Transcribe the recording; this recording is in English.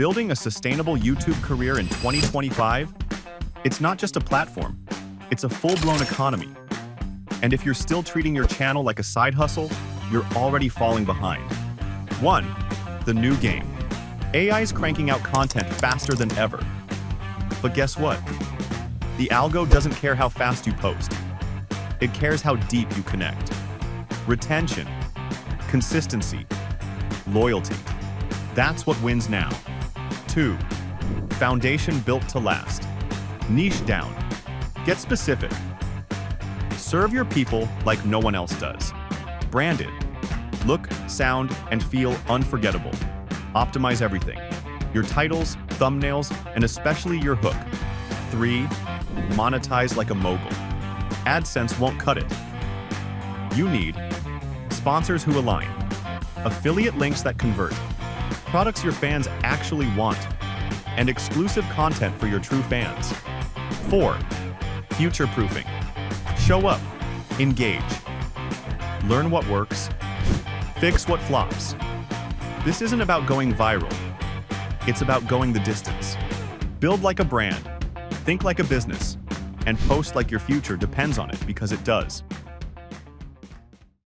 Building a sustainable YouTube career in 2025? It's not just a platform, it's a full-blown economy. And if you're still treating your channel like a side hustle, you're already falling behind. 1. The new game. AI's cranking out content faster than ever. But guess what? The algo doesn't care how fast you post. It cares how deep you connect. Retention, consistency, loyalty. That's what wins now. 2. Foundation built to last. Niche down. Get specific. Serve your people like no one else does. Brand it. Look, sound, and feel unforgettable. Optimize everything. Your titles, thumbnails, and especially your hook. 3. Monetize like a mogul. AdSense won't cut it. You need sponsors who align, affiliate links that convert, products your fans actually want, and exclusive content for your true fans. 4. Future-proofing. Show up, engage, learn what works, fix what flops. This isn't about going viral. It's about going the distance. Build like a brand, think like a business, and post like your future depends on it, because it does.